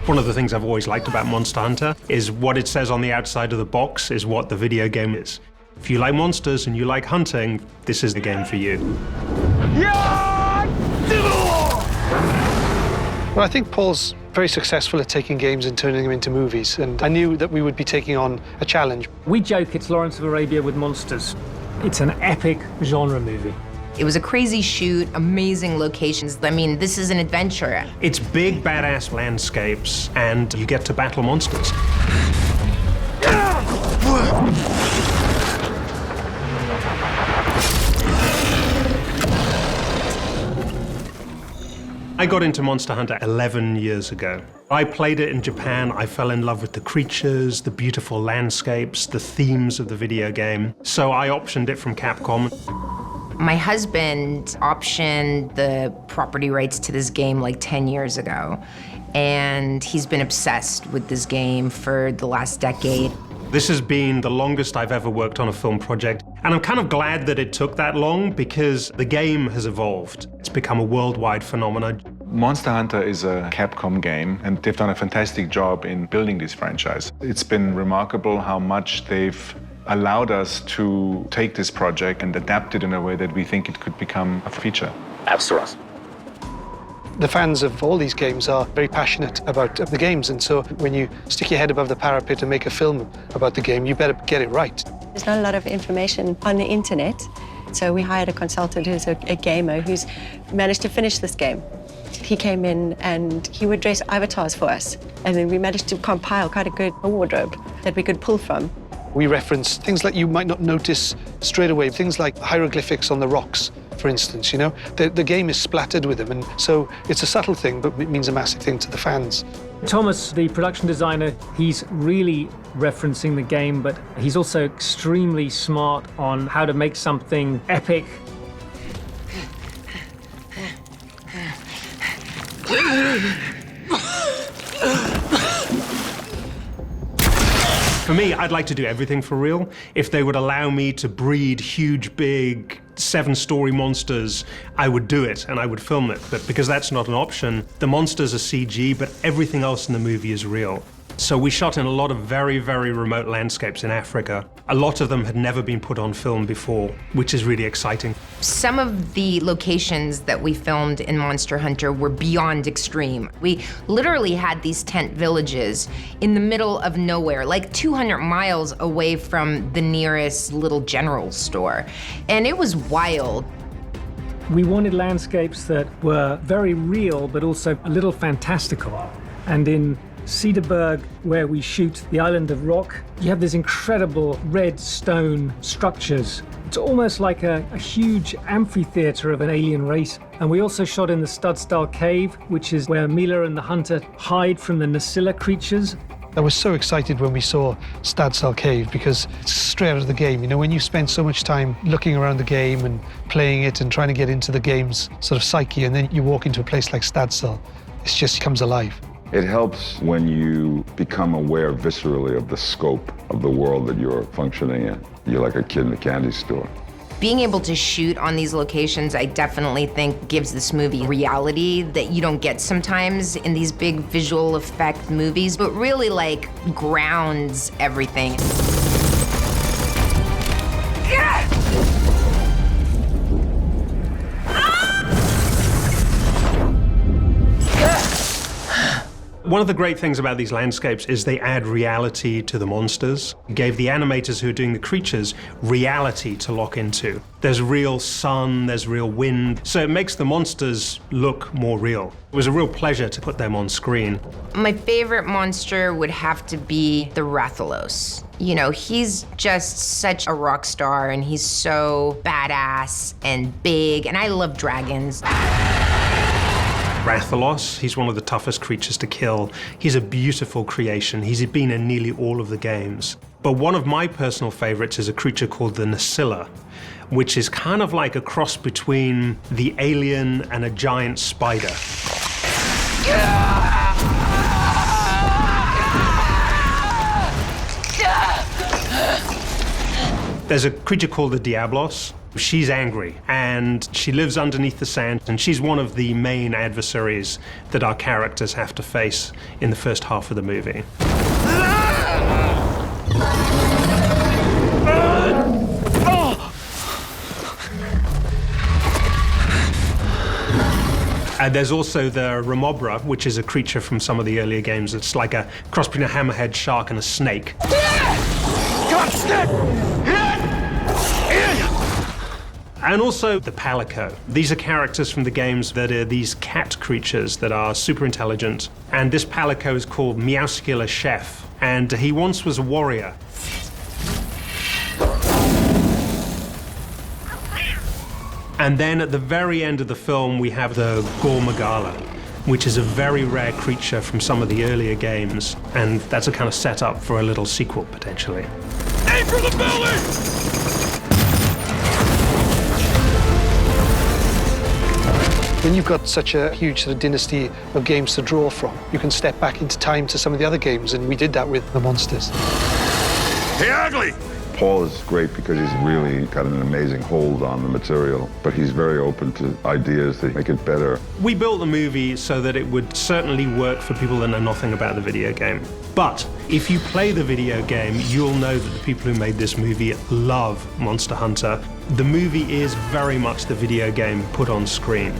One of the things I've always liked about Monster Hunter is what it says on the outside of the box is what the video game is. If you like monsters and you like hunting, this is the game for you. Well, I think Paul's very successful at taking games and turning them into movies, and I knew that we would be taking on a challenge. We joke it's Lawrence of Arabia with monsters. It's an epic genre movie. It was a crazy shoot, amazing locations. I mean, this is an adventure. It's big, badass landscapes, and you get to battle monsters. I got into Monster Hunter 11 years ago. I played it in Japan. I fell in love with the creatures, the beautiful landscapes, the themes of the video game. So I optioned it from Capcom. My husband optioned the property rights to this game like 10 years ago, and he's been obsessed with this game for the last decade. This has been the longest I've ever worked on a film project, and I'm kind of glad that it took that long because the game has evolved. It's become a worldwide phenomenon. Monster Hunter is a Capcom game, and they've done a fantastic job in building this franchise. It's been remarkable how much they've allowed us to take this project and adapt it in a way that we think it could become a feature. Absolutely. The fans of all these games are very passionate about the games, and so when you stick your head above the parapet and make a film about the game, you better get it right. There's not a lot of information on the internet, so we hired a consultant who's a gamer who's managed to finish this game. He came in and he would dress avatars for us, and then we managed to compile quite a good wardrobe that we could pull from. We reference things that you might not notice straight away, things like hieroglyphics on the rocks, for instance, you know? The game is splattered with them, and so it's a subtle thing, but it means a massive thing to the fans. Thomas, the production designer, he's really referencing the game, but he's also extremely smart on how to make something epic. For me, I'd like to do everything for real. If they would allow me to breed huge, big, 7-story monsters, I would do it and I would film it. But because that's not an option, the monsters are CG, but everything else in the movie is real. So we shot in a lot of very, very remote landscapes in Africa. A lot of them had never been put on film before, which is really exciting. Some of the locations that we filmed in Monster Hunter were beyond extreme. We literally had these tent villages in the middle of nowhere, like 200 miles away from the nearest little general store. And it was wild. We wanted landscapes that were very real, but also a little fantastical. And in Cedarburg, where we shoot the Island of Rock, you have these incredible red stone structures. It's almost like a huge amphitheater of an alien race. And we also shot in the Studstall Cave, which is where Milla and the hunter hide from the Nasilla creatures. I was so excited when we saw Studstall Cave because it's straight out of the game. You know, when you spend so much time looking around the game and playing it and trying to get into the game's sort of psyche, and then you walk into a place like Studstall, it just comes alive. It helps when you become aware viscerally of the scope of the world that you're functioning in. You're like a kid in a candy store. Being able to shoot on these locations, I definitely think gives this movie reality that you don't get sometimes in these big visual effect movies, but really like grounds everything. One of the great things about these landscapes is they add reality to the monsters. It gave the animators who are doing the creatures reality to lock into. There's real sun, there's real wind, so it makes the monsters look more real. It was a real pleasure to put them on screen. My favorite monster would have to be the Rathalos. You know, he's just such a rock star, and he's so badass and big, and I love dragons. Rathalos, he's one of the toughest creatures to kill. He's a beautiful creation. He's been in nearly all of the games. But one of my personal favorites is a creature called the Nasilla, which is kind of like a cross between the alien and a giant spider. There's a creature called the Diablos. She's angry, and she lives underneath the sand, and she's one of the main adversaries that our characters have to face in the first half of the movie. There's also the Remobra, which is a creature from some of the earlier games. It's like a cross between a hammerhead shark and a snake. And also the Palico. These are characters from the games that are these cat creatures that are super intelligent. And this Palico is called Meowscular Chef. And he once was a warrior. And then at the very end of the film, we have the Gormagala, which is a very rare creature from some of the earlier games. And that's a kind of setup for a little sequel, potentially. Aim for the belly! When you've got such a huge sort of dynasty of games to draw from, you can step back into time to some of the other games, and we did that with the monsters. Hey, Ugly! Paul is great because he's really got an amazing hold on the material, but he's very open to ideas that make it better. We built the movie so that it would certainly work for people that know nothing about the video game. But if you play the video game, you'll know that the people who made this movie love Monster Hunter. The movie is very much the video game put on screen.